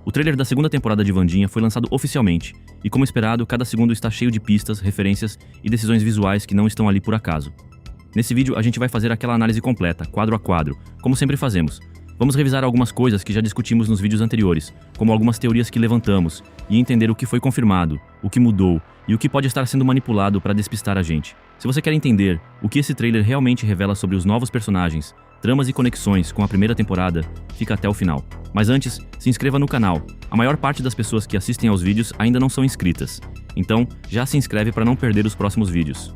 O trailer da segunda temporada de Wandinha foi lançado oficialmente, e como esperado, cada segundo está cheio de pistas, referências e decisões visuais que não estão ali por acaso. Nesse vídeo a gente vai fazer aquela análise completa, quadro a quadro, como sempre fazemos. Vamos revisar algumas coisas que já discutimos nos vídeos anteriores, como algumas teorias que levantamos, e entender o que foi confirmado, o que mudou e o que pode estar sendo manipulado para despistar a gente. Se você quer entender o que esse trailer realmente revela sobre os novos personagens, tramas e conexões com a primeira temporada, fica até o final. Mas antes, se inscreva no canal. A maior parte das pessoas que assistem aos vídeos ainda não são inscritas. Então, já se inscreve para não perder os próximos vídeos.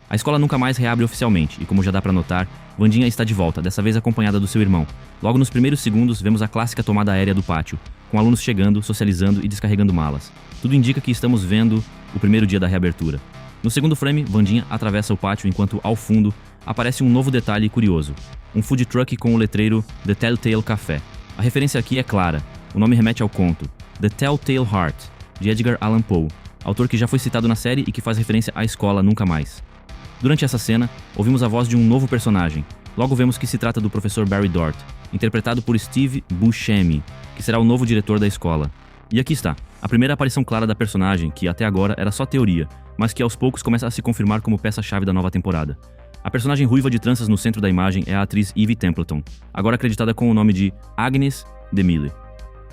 A escola nunca mais reabre oficialmente, e como já dá pra notar, Wandinha está de volta, dessa vez acompanhada do seu irmão. Logo nos primeiros segundos, vemos a clássica tomada aérea do pátio, com alunos chegando, socializando e descarregando malas. Tudo indica que estamos vendo o primeiro dia da reabertura. No segundo frame, Wandinha atravessa o pátio enquanto, ao fundo, aparece um novo detalhe curioso. Um food truck com o letreiro The Telltale Café. A referência aqui é clara, o nome remete ao conto The Telltale Heart, de Edgar Allan Poe, autor que já foi citado na série e que faz referência à escola Nunca Mais. Durante essa cena, ouvimos a voz de um novo personagem. Logo vemos que se trata do professor Barry Dort, interpretado por Steve Buscemi, que será o novo diretor da escola. E aqui está, a primeira aparição clara da personagem, que até agora era só teoria, mas que aos poucos começa a se confirmar como peça-chave da nova temporada. A personagem ruiva de tranças no centro da imagem é a atriz Eve Templeton, agora acreditada com o nome de Agnes DeMille.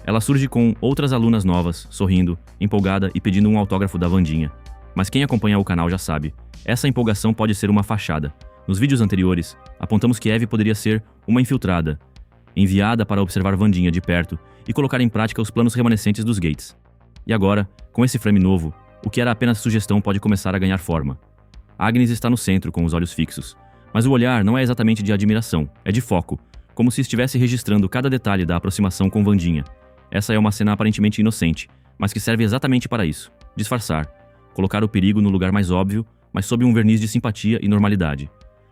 Ela surge com outras alunas novas, sorrindo, empolgada e pedindo um autógrafo da Wandinha. Mas quem acompanha o canal já sabe, essa empolgação pode ser uma fachada. Nos vídeos anteriores, apontamos que Eve poderia ser uma infiltrada, enviada para observar Wandinha de perto e colocar em prática os planos remanescentes dos Gates. E agora, com esse frame novo, o que era apenas sugestão pode começar a ganhar forma. Agnes está no centro com os olhos fixos, mas o olhar não é exatamente de admiração, é de foco, como se estivesse registrando cada detalhe da aproximação com Wandinha. Essa é uma cena aparentemente inocente, mas que serve exatamente para isso, disfarçar, colocar o perigo no lugar mais óbvio, mas sob um verniz de simpatia e normalidade.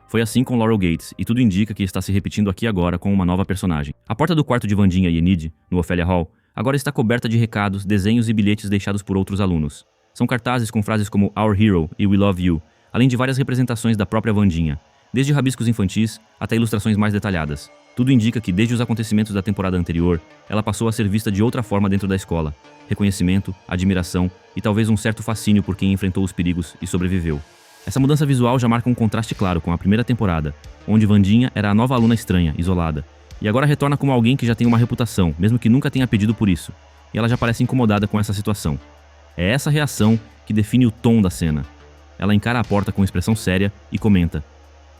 Foi assim com Laurel Gates, e tudo indica que está se repetindo aqui agora com uma nova personagem. A porta do quarto de Wandinha e Enid, no Ophelia Hall, agora está coberta de recados, desenhos e bilhetes deixados por outros alunos. São cartazes com frases como Our Hero e We Love You, além de várias representações da própria Wandinha, desde rabiscos infantis até ilustrações mais detalhadas. Tudo indica que desde os acontecimentos da temporada anterior, ela passou a ser vista de outra forma dentro da escola. Reconhecimento, admiração e talvez um certo fascínio por quem enfrentou os perigos e sobreviveu. Essa mudança visual já marca um contraste claro com a primeira temporada, onde Wandinha era a nova aluna estranha, isolada, e agora retorna como alguém que já tem uma reputação, mesmo que nunca tenha pedido por isso, e ela já parece incomodada com essa situação. É essa reação que define o tom da cena. Ela encara a porta com expressão séria e comenta: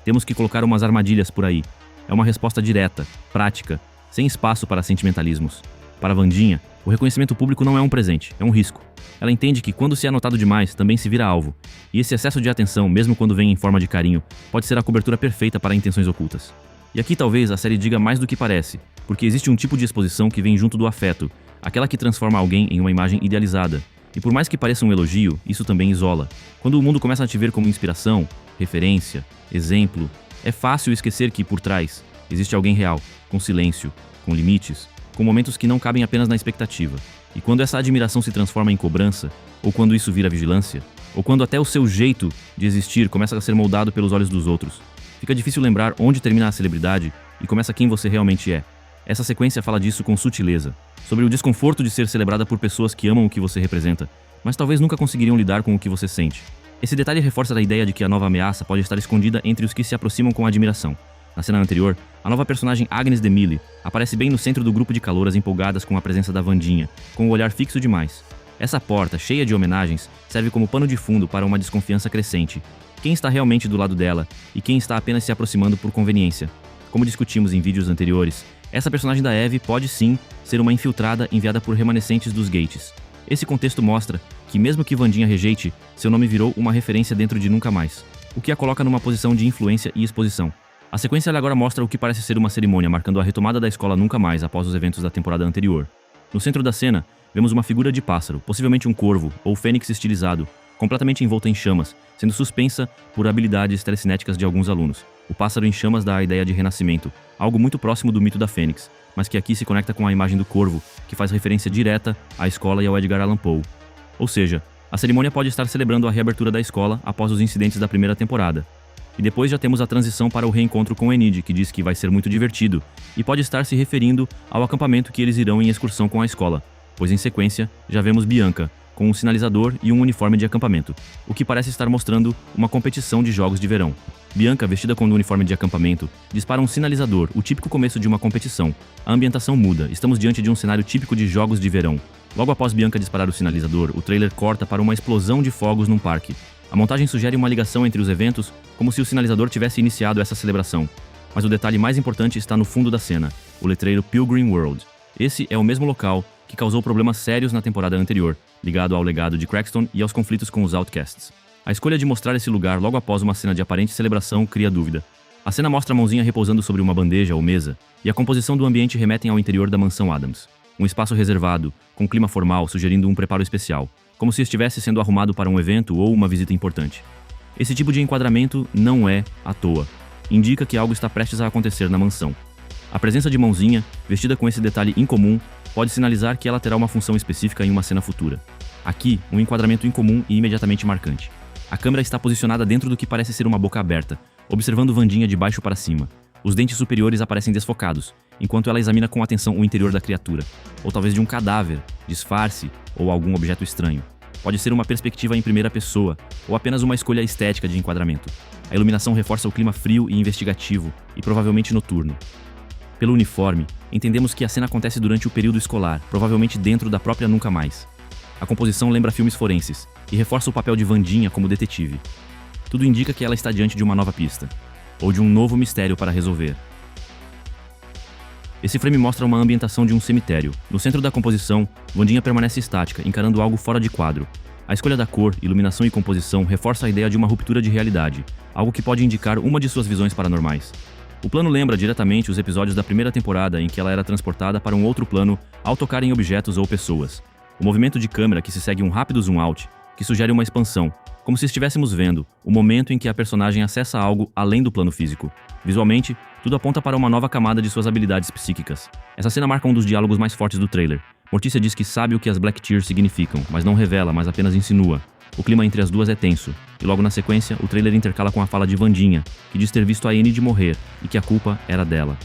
"Temos que colocar umas armadilhas por aí." É uma resposta direta, prática, sem espaço para sentimentalismos. Para Wandinha, o reconhecimento público não é um presente, é um risco. Ela entende que quando se é notado demais, também se vira alvo. E esse excesso de atenção, mesmo quando vem em forma de carinho, pode ser a cobertura perfeita para intenções ocultas. E aqui talvez a série diga mais do que parece, porque existe um tipo de exposição que vem junto do afeto, aquela que transforma alguém em uma imagem idealizada. E por mais que pareça um elogio, isso também isola. Quando o mundo começa a te ver como inspiração, referência, exemplo, é fácil esquecer que, por trás, existe alguém real, com silêncio, com limites, com momentos que não cabem apenas na expectativa. E quando essa admiração se transforma em cobrança, ou quando isso vira vigilância, ou quando até o seu jeito de existir começa a ser moldado pelos olhos dos outros, fica difícil lembrar onde termina a celebridade e começa quem você realmente é. Essa sequência fala disso com sutileza, sobre o desconforto de ser celebrada por pessoas que amam o que você representa, mas talvez nunca conseguiriam lidar com o que você sente. Esse detalhe reforça a ideia de que a nova ameaça pode estar escondida entre os que se aproximam com admiração. Na cena anterior, a nova personagem Agnes DeMille aparece bem no centro do grupo de calouras empolgadas com a presença da Wandinha, com o olhar fixo demais. Essa porta, cheia de homenagens, serve como pano de fundo para uma desconfiança crescente. Quem está realmente do lado dela e quem está apenas se aproximando por conveniência? Como discutimos em vídeos anteriores, essa personagem da Eve pode sim ser uma infiltrada enviada por remanescentes dos Gates. Esse contexto mostra que mesmo que Wandinha rejeite, seu nome virou uma referência dentro de Nunca Mais, o que a coloca numa posição de influência e exposição. A sequência agora mostra o que parece ser uma cerimônia marcando a retomada da escola Nunca Mais após os eventos da temporada anterior. No centro da cena, vemos uma figura de pássaro, possivelmente um corvo ou fênix estilizado, completamente envolta em chamas, sendo suspensa por habilidades telecinéticas de alguns alunos. O pássaro em chamas dá a ideia de renascimento, algo muito próximo do mito da fênix, mas que aqui se conecta com a imagem do corvo, que faz referência direta à escola e ao Edgar Allan Poe. Ou seja, a cerimônia pode estar celebrando a reabertura da escola após os incidentes da primeira temporada. E depois já temos a transição para o reencontro com Enid, que diz que vai ser muito divertido, e pode estar se referindo ao acampamento que eles irão em excursão com a escola, pois em sequência já vemos Bianca, com um sinalizador e um uniforme de acampamento, o que parece estar mostrando uma competição de jogos de verão. Bianca, vestida com um uniforme de acampamento, dispara um sinalizador, o típico começo de uma competição. A ambientação muda, estamos diante de um cenário típico de jogos de verão. Logo após Bianca disparar o sinalizador, o trailer corta para uma explosão de fogos num parque. A montagem sugere uma ligação entre os eventos, como se o sinalizador tivesse iniciado essa celebração. Mas o detalhe mais importante está no fundo da cena, o letreiro Pilgrim World. Esse é o mesmo local que causou problemas sérios na temporada anterior, ligado ao legado de Crackston e aos conflitos com os Outcasts. A escolha de mostrar esse lugar logo após uma cena de aparente celebração cria dúvida. A cena mostra a mãozinha repousando sobre uma bandeja ou mesa, e a composição do ambiente remetem ao interior da mansão Addams. Um espaço reservado, com clima formal sugerindo um preparo especial, como se estivesse sendo arrumado para um evento ou uma visita importante. Esse tipo de enquadramento não é à toa. Indica que algo está prestes a acontecer na mansão. A presença de mãozinha, vestida com esse detalhe incomum, pode sinalizar que ela terá uma função específica em uma cena futura. Aqui, um enquadramento incomum e imediatamente marcante. A câmera está posicionada dentro do que parece ser uma boca aberta, observando Wandinha de baixo para cima. Os dentes superiores aparecem desfocados, enquanto ela examina com atenção o interior da criatura, ou talvez de um cadáver, disfarce ou algum objeto estranho. Pode ser uma perspectiva em primeira pessoa, ou apenas uma escolha estética de enquadramento. A iluminação reforça o clima frio e investigativo, e provavelmente noturno. Pelo uniforme, entendemos que a cena acontece durante o período escolar, provavelmente dentro da própria Nunca Mais. A composição lembra filmes forenses, e reforça o papel de Wandinha como detetive. Tudo indica que ela está diante de uma nova pista, ou de um novo mistério para resolver. Esse frame mostra uma ambientação de um cemitério. No centro da composição, Wandinha permanece estática, encarando algo fora de quadro. A escolha da cor, iluminação e composição reforça a ideia de uma ruptura de realidade, algo que pode indicar uma de suas visões paranormais. O plano lembra diretamente os episódios da primeira temporada em que ela era transportada para um outro plano ao tocar em objetos ou pessoas. O movimento de câmera que se segue um rápido zoom out, que sugere uma expansão, como se estivéssemos vendo o momento em que a personagem acessa algo além do plano físico. Visualmente, tudo aponta para uma nova camada de suas habilidades psíquicas. Essa cena marca um dos diálogos mais fortes do trailer. Mortícia diz que sabe o que as Black Tears significam, mas não revela, mas apenas insinua. O clima entre as duas é tenso, e logo na sequência, o trailer intercala com a fala de Wandinha, que diz ter visto a Enid morrer e que a culpa era dela.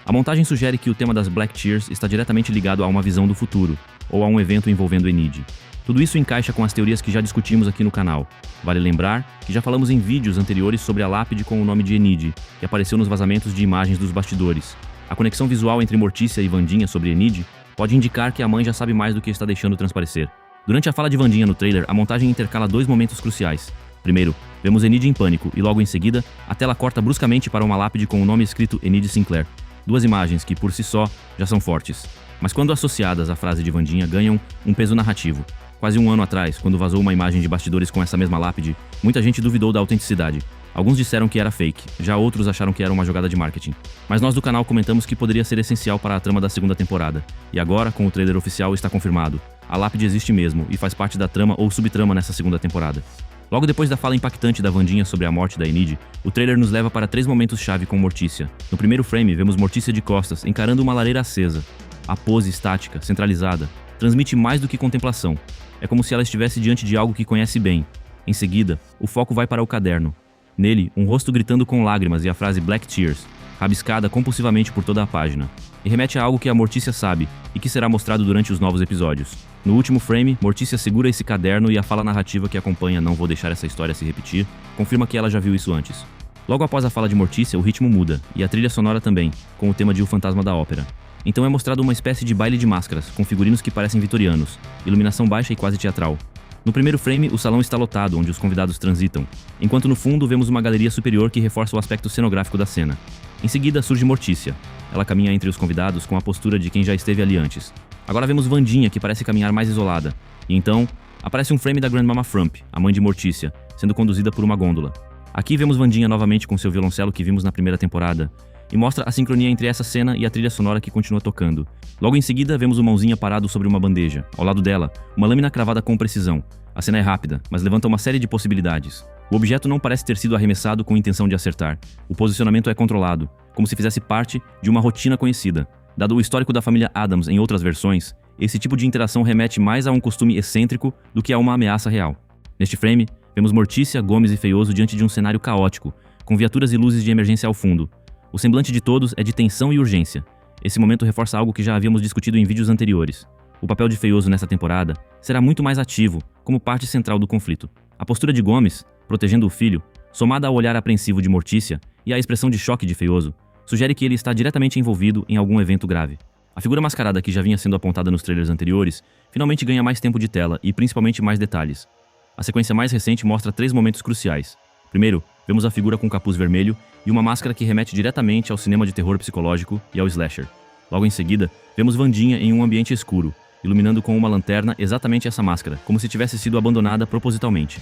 A montagem sugere que o tema das Black Tears está diretamente ligado a uma visão do futuro, ou a um evento envolvendo Enid. Tudo isso encaixa com as teorias que já discutimos aqui no canal. Vale lembrar que já falamos em vídeos anteriores sobre a lápide com o nome de Enid, que apareceu nos vazamentos de imagens dos bastidores. A conexão visual entre Mortícia e Wandinha sobre Enid pode indicar que a mãe já sabe mais do que está deixando transparecer. Durante a fala de Wandinha no trailer, a montagem intercala dois momentos cruciais. Primeiro, vemos Enid em pânico e logo em seguida, a tela corta bruscamente para uma lápide com o nome escrito Enid Sinclair. Duas imagens que, por si só, já são fortes. Mas quando associadas à frase de Wandinha, ganham um peso narrativo. Quase um ano atrás, quando vazou uma imagem de bastidores com essa mesma lápide, muita gente duvidou da autenticidade. Alguns disseram que era fake, já outros acharam que era uma jogada de marketing. Mas nós do canal comentamos que poderia ser essencial para a trama da segunda temporada. E agora, com o trailer oficial, está confirmado. A lápide existe mesmo e faz parte da trama ou subtrama nessa segunda temporada. Logo depois da fala impactante da Wandinha sobre a morte da Enid, o trailer nos leva para 3 momentos-chave com Mortícia. No primeiro frame, vemos Mortícia de costas, encarando uma lareira acesa. A pose estática, centralizada, transmite mais do que contemplação. É como se ela estivesse diante de algo que conhece bem. Em seguida, o foco vai para o caderno. Nele, um rosto gritando com lágrimas e a frase Black Tears, rabiscada compulsivamente por toda a página. E remete a algo que a Mortícia sabe e que será mostrado durante os novos episódios. No último frame, Mortícia segura esse caderno e a fala narrativa que acompanha "Não vou deixar essa história se repetir" confirma que ela já viu isso antes. Logo após a fala de Mortícia, o ritmo muda, e a trilha sonora também, com o tema de O Fantasma da Ópera. Então é mostrado uma espécie de baile de máscaras, com figurinos que parecem vitorianos, iluminação baixa e quase teatral. No primeiro frame, o salão está lotado, onde os convidados transitam, enquanto no fundo vemos uma galeria superior que reforça o aspecto cenográfico da cena. Em seguida, surge Mortícia. Ela caminha entre os convidados com a postura de quem já esteve ali antes. Agora vemos Wandinha, que parece caminhar mais isolada. E então, aparece um frame da Grandmama Frump, a mãe de Mortícia, sendo conduzida por uma gôndola. Aqui vemos Wandinha novamente com seu violoncelo que vimos na primeira temporada, e mostra a sincronia entre essa cena e a trilha sonora que continua tocando. Logo em seguida, vemos o Mãozinha parado sobre uma bandeja. Ao lado dela, uma lâmina cravada com precisão. A cena é rápida, mas levanta uma série de possibilidades. O objeto não parece ter sido arremessado com intenção de acertar. O posicionamento é controlado, como se fizesse parte de uma rotina conhecida. Dado o histórico da família Addams em outras versões, esse tipo de interação remete mais a um costume excêntrico do que a uma ameaça real. Neste frame, vemos Mortícia, Gomes e Feioso diante de um cenário caótico, com viaturas e luzes de emergência ao fundo. O semblante de todos é de tensão e urgência. Esse momento reforça algo que já havíamos discutido em vídeos anteriores. O papel de Feioso nessa temporada será muito mais ativo, como parte central do conflito. A postura de Gomes, protegendo o filho, somada ao olhar apreensivo de Mortícia e à expressão de choque de Feioso, sugere que ele está diretamente envolvido em algum evento grave. A figura mascarada que já vinha sendo apontada nos trailers anteriores finalmente ganha mais tempo de tela e principalmente mais detalhes. A sequência mais recente mostra 3 momentos cruciais. Primeiro, vemos a figura com capuz vermelho e uma máscara que remete diretamente ao cinema de terror psicológico e ao slasher. Logo em seguida, vemos Wandinha em um ambiente escuro, iluminando com uma lanterna exatamente essa máscara, como se tivesse sido abandonada propositalmente.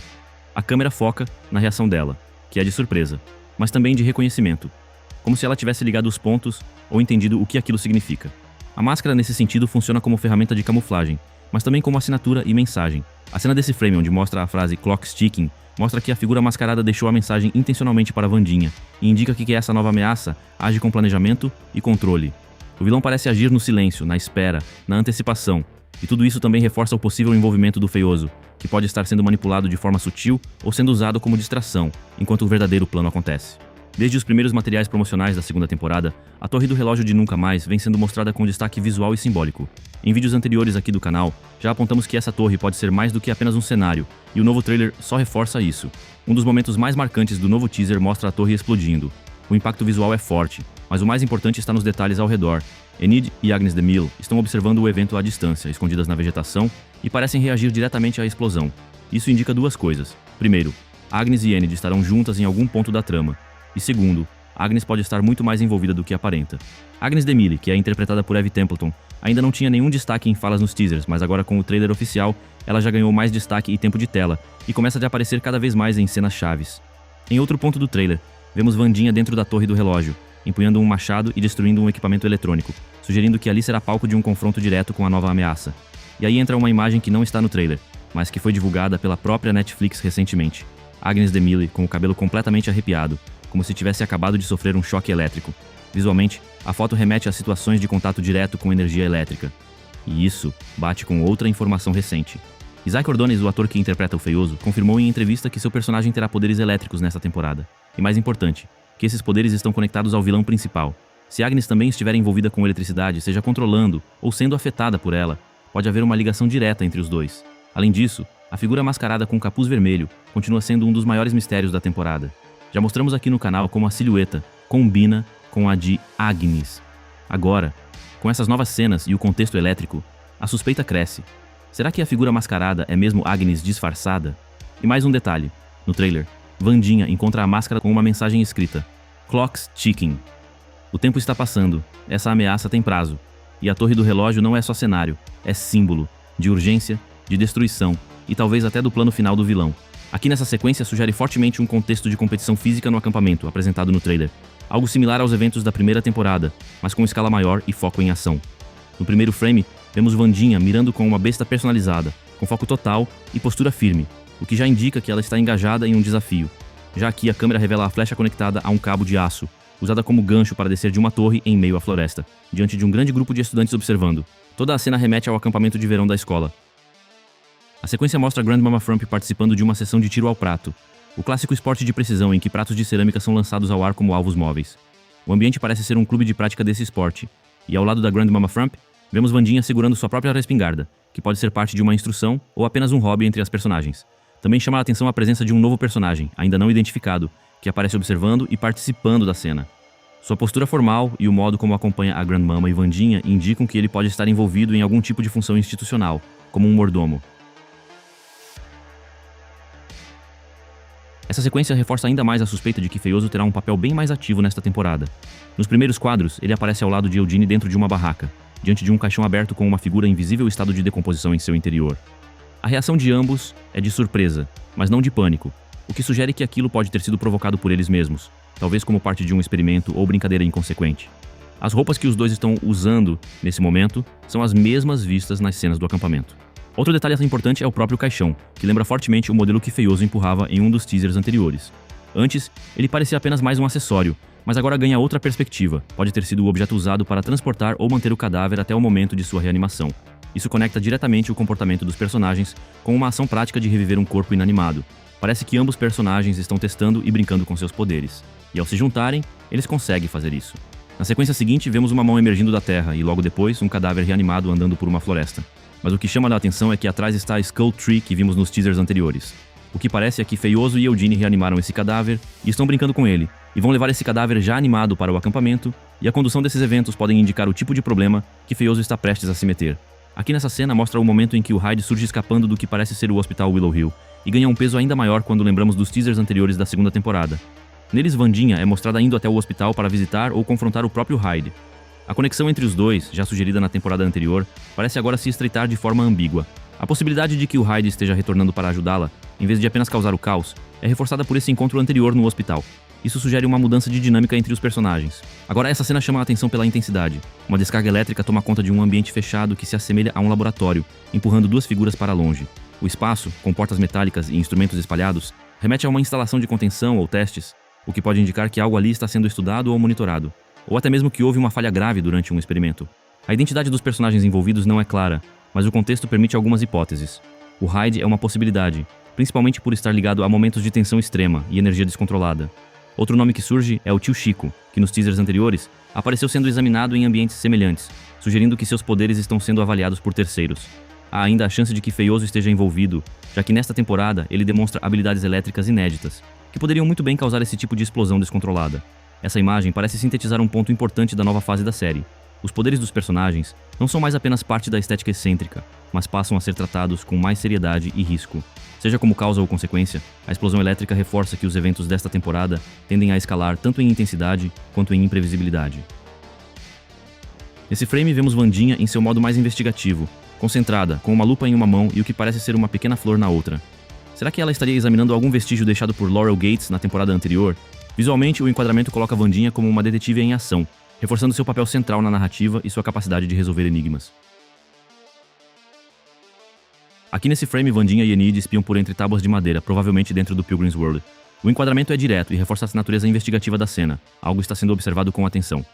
A câmera foca na reação dela, que é de surpresa, mas também de reconhecimento, como se ela tivesse ligado os pontos ou entendido o que aquilo significa. A máscara, nesse sentido, funciona como ferramenta de camuflagem, mas também como assinatura e mensagem. A cena desse frame, onde mostra a frase "Clock's Ticking", mostra que a figura mascarada deixou a mensagem intencionalmente para Wandinha e indica que essa nova ameaça age com planejamento e controle. O vilão parece agir no silêncio, na espera, na antecipação, e tudo isso também reforça o possível envolvimento do Feioso, que pode estar sendo manipulado de forma sutil ou sendo usado como distração, enquanto o verdadeiro plano acontece. Desde os primeiros materiais promocionais da segunda temporada, a Torre do Relógio de Nunca Mais vem sendo mostrada com destaque visual e simbólico. Em vídeos anteriores aqui do canal, já apontamos que essa torre pode ser mais do que apenas um cenário, e o novo trailer só reforça isso. Um dos momentos mais marcantes do novo teaser mostra a torre explodindo. O impacto visual é forte, mas o mais importante está nos detalhes ao redor. Enid e Agnes de Mille estão observando o evento à distância, escondidas na vegetação, e parecem reagir diretamente à explosão. Isso indica 2 coisas. Primeiro, Agnes e Enid estarão juntas em algum ponto da trama. E segundo, Agnes pode estar muito mais envolvida do que aparenta. Agnes de Mille, que é interpretada por Eve Templeton, ainda não tinha nenhum destaque em falas nos teasers, mas agora com o trailer oficial, ela já ganhou mais destaque e tempo de tela, e começa a aparecer cada vez mais em cenas chaves. Em outro ponto do trailer, vemos Wandinha dentro da Torre do Relógio, empunhando um machado e destruindo um equipamento eletrônico, sugerindo que ali será palco de um confronto direto com a nova ameaça. E aí entra uma imagem que não está no trailer, mas que foi divulgada pela própria Netflix recentemente. Agnes de Mille com o cabelo completamente arrepiado, como se tivesse acabado de sofrer um choque elétrico. Visualmente, a foto remete a situações de contato direto com energia elétrica. E isso bate com outra informação recente. Isaac Ordonez, o ator que interpreta o Feioso, confirmou em entrevista que seu personagem terá poderes elétricos nesta temporada. E mais importante, que esses poderes estão conectados ao vilão principal. Se Agnes também estiver envolvida com eletricidade, seja controlando ou sendo afetada por ela, pode haver uma ligação direta entre os dois. Além disso, a figura mascarada com capuz vermelho continua sendo um dos maiores mistérios da temporada. Já mostramos aqui no canal como a silhueta combina com a de Agnes. Agora, com essas novas cenas e o contexto elétrico, a suspeita cresce. Será que a figura mascarada é mesmo Agnes disfarçada? E mais um detalhe. No trailer, Wandinha encontra a máscara com uma mensagem escrita: "Clock's Ticking". O tempo está passando, essa ameaça tem prazo. E a Torre do Relógio não é só cenário, é símbolo de urgência, de destruição e talvez até do plano final do vilão. Aqui nessa sequência sugere fortemente um contexto de competição física no acampamento, apresentado no trailer. Algo similar aos eventos da primeira temporada, mas com escala maior e foco em ação. No primeiro frame, vemos Wandinha mirando com uma besta personalizada, com foco total e postura firme, o que já indica que ela está engajada em um desafio. Já aqui a câmera revela a flecha conectada a um cabo de aço, usada como gancho para descer de uma torre em meio à floresta, diante de um grande grupo de estudantes observando. Toda a cena remete ao acampamento de verão da escola. A sequência mostra Grandmama Frump participando de uma sessão de tiro ao prato, o clássico esporte de precisão em que pratos de cerâmica são lançados ao ar como alvos móveis. O ambiente parece ser um clube de prática desse esporte, e ao lado da Grandmama Frump, vemos Wandinha segurando sua própria respingarda, que pode ser parte de uma instrução ou apenas um hobby entre as personagens. Também chama a atenção a presença de um novo personagem, ainda não identificado, que aparece observando e participando da cena. Sua postura formal e o modo como acompanha a Grandmama e Wandinha indicam que ele pode estar envolvido em algum tipo de função institucional, como um mordomo. Essa sequência reforça ainda mais a suspeita de que Feioso terá um papel bem mais ativo nesta temporada. Nos primeiros quadros, ele aparece ao lado de Eugene dentro de uma barraca, diante de um caixão aberto com uma figura em visível estado de decomposição em seu interior. A reação de ambos é de surpresa, mas não de pânico, o que sugere que aquilo pode ter sido provocado por eles mesmos, talvez como parte de um experimento ou brincadeira inconsequente. As roupas que os dois estão usando nesse momento são as mesmas vistas nas cenas do acampamento. Outro detalhe importante é o próprio caixão, que lembra fortemente o modelo que Feioso empurrava em um dos teasers anteriores. Antes, ele parecia apenas mais um acessório, mas agora ganha outra perspectiva. Pode ter sido o objeto usado para transportar ou manter o cadáver até o momento de sua reanimação. Isso conecta diretamente o comportamento dos personagens com uma ação prática de reviver um corpo inanimado. Parece que ambos personagens estão testando e brincando com seus poderes, e ao se juntarem, eles conseguem fazer isso. Na sequência seguinte, vemos uma mão emergindo da terra e logo depois, um cadáver reanimado andando por uma floresta. Mas o que chama a atenção é que atrás está a Skull Tree que vimos nos teasers anteriores. O que parece é que Feioso e Eugene reanimaram esse cadáver e estão brincando com ele, e vão levar esse cadáver já animado para o acampamento, e a condução desses eventos podem indicar o tipo de problema que Feioso está prestes a se meter. Aqui nessa cena mostra o momento em que o Hyde surge escapando do que parece ser o Hospital Willow Hill, e ganha um peso ainda maior quando lembramos dos teasers anteriores da segunda temporada. Neles, Wandinha é mostrada indo até o hospital para visitar ou confrontar o próprio Hyde. A conexão entre os dois, já sugerida na temporada anterior, parece agora se estreitar de forma ambígua. A possibilidade de que o Hyde esteja retornando para ajudá-la, em vez de apenas causar o caos, é reforçada por esse encontro anterior no hospital. Isso sugere uma mudança de dinâmica entre os personagens. Agora essa cena chama a atenção pela intensidade. Uma descarga elétrica toma conta de um ambiente fechado que se assemelha a um laboratório, empurrando duas figuras para longe. O espaço, com portas metálicas e instrumentos espalhados, remete a uma instalação de contenção ou testes, o que pode indicar que algo ali está sendo estudado ou monitorado, ou até mesmo que houve uma falha grave durante um experimento. A identidade dos personagens envolvidos não é clara, mas o contexto permite algumas hipóteses. O Hyde é uma possibilidade, principalmente por estar ligado a momentos de tensão extrema e energia descontrolada. Outro nome que surge é o Tio Chico, que nos teasers anteriores apareceu sendo examinado em ambientes semelhantes, sugerindo que seus poderes estão sendo avaliados por terceiros. Há ainda a chance de que Feioso esteja envolvido, já que nesta temporada ele demonstra habilidades elétricas inéditas, que poderiam muito bem causar esse tipo de explosão descontrolada. Essa imagem parece sintetizar um ponto importante da nova fase da série. Os poderes dos personagens não são mais apenas parte da estética excêntrica, mas passam a ser tratados com mais seriedade e risco. Seja como causa ou consequência, a explosão elétrica reforça que os eventos desta temporada tendem a escalar tanto em intensidade quanto em imprevisibilidade. Nesse frame vemos Wandinha em seu modo mais investigativo, concentrada, com uma lupa em uma mão e o que parece ser uma pequena flor na outra. Será que ela estaria examinando algum vestígio deixado por Laurel Gates na temporada anterior? Visualmente, o enquadramento coloca Wandinha como uma detetive em ação, reforçando seu papel central na narrativa e sua capacidade de resolver enigmas. Aqui nesse frame, Wandinha e Enid espiam por entre tábuas de madeira, provavelmente dentro do Pilgrim's World. O enquadramento é direto e reforça a natureza investigativa da cena, algo está sendo observado com atenção.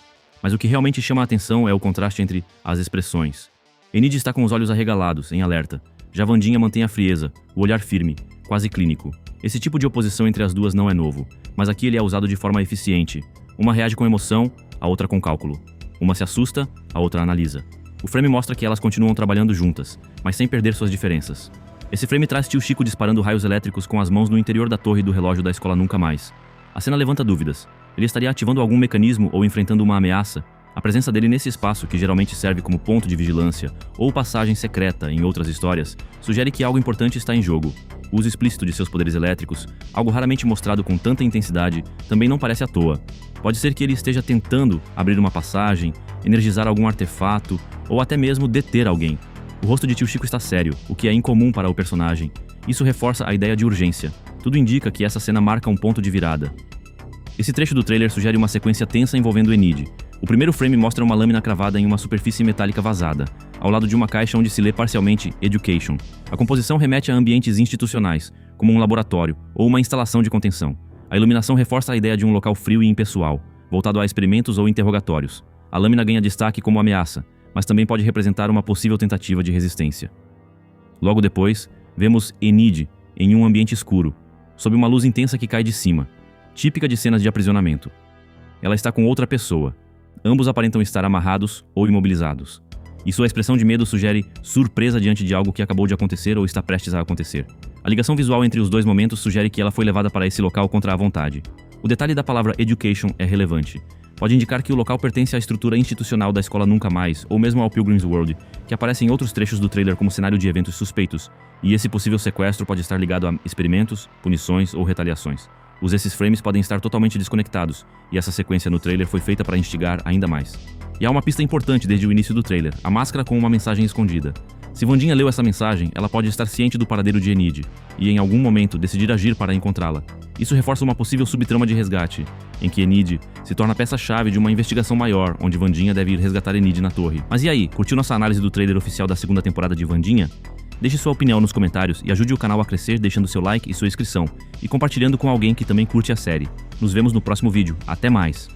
Mas o que realmente chama a atenção é o contraste entre as expressões. Enid está com os olhos arregalados, em alerta. Já Wandinha mantém a frieza, o olhar firme, quase clínico. Esse tipo de oposição entre as duas não é novo, mas aqui ele é usado de forma eficiente. Uma reage com emoção, a outra com cálculo. Uma se assusta, a outra analisa. O frame mostra que elas continuam trabalhando juntas, mas sem perder suas diferenças. Esse frame traz Tio Chico disparando raios elétricos com as mãos no interior da torre do relógio da escola Nunca Mais. A cena levanta dúvidas. Ele estaria ativando algum mecanismo ou enfrentando uma ameaça? A presença dele nesse espaço, que geralmente serve como ponto de vigilância ou passagem secreta em outras histórias, sugere que algo importante está em jogo. O uso explícito de seus poderes elétricos, algo raramente mostrado com tanta intensidade, também não parece à toa. Pode ser que ele esteja tentando abrir uma passagem, energizar algum artefato ou até mesmo deter alguém. O rosto de Tio Chico está sério, o que é incomum para o personagem. Isso reforça a ideia de urgência. Tudo indica que essa cena marca um ponto de virada. Esse trecho do trailer sugere uma sequência tensa envolvendo Enid. O primeiro frame mostra uma lâmina cravada em uma superfície metálica vazada, ao lado de uma caixa onde se lê parcialmente Education. A composição remete a ambientes institucionais, como um laboratório ou uma instalação de contenção. A iluminação reforça a ideia de um local frio e impessoal, voltado a experimentos ou interrogatórios. A lâmina ganha destaque como ameaça, mas também pode representar uma possível tentativa de resistência. Logo depois, vemos Enid em um ambiente escuro, sob uma luz intensa que cai de cima, típica de cenas de aprisionamento. Ela está com outra pessoa. Ambos aparentam estar amarrados ou imobilizados. E sua expressão de medo sugere surpresa diante de algo que acabou de acontecer ou está prestes a acontecer. A ligação visual entre os dois momentos sugere que ela foi levada para esse local contra a vontade. O detalhe da palavra Education é relevante. Pode indicar que o local pertence à estrutura institucional da escola Nunca Mais, ou mesmo ao Pilgrim's World, que aparece em outros trechos do trailer como cenário de eventos suspeitos, e esse possível sequestro pode estar ligado a experimentos, punições ou retaliações. Esses frames podem estar totalmente desconectados, e essa sequência no trailer foi feita para instigar ainda mais. E há uma pista importante desde o início do trailer, a máscara com uma mensagem escondida. Se Wandinha leu essa mensagem, ela pode estar ciente do paradeiro de Enid, e em algum momento decidir agir para encontrá-la. Isso reforça uma possível subtrama de resgate, em que Enid se torna peça-chave de uma investigação maior, onde Wandinha deve ir resgatar Enid na torre. Mas e aí, curtiu nossa análise do trailer oficial da segunda temporada de Wandinha? Deixe sua opinião nos comentários e ajude o canal a crescer deixando seu like e sua inscrição, e compartilhando com alguém que também curte a série. Nos vemos no próximo vídeo. Até mais!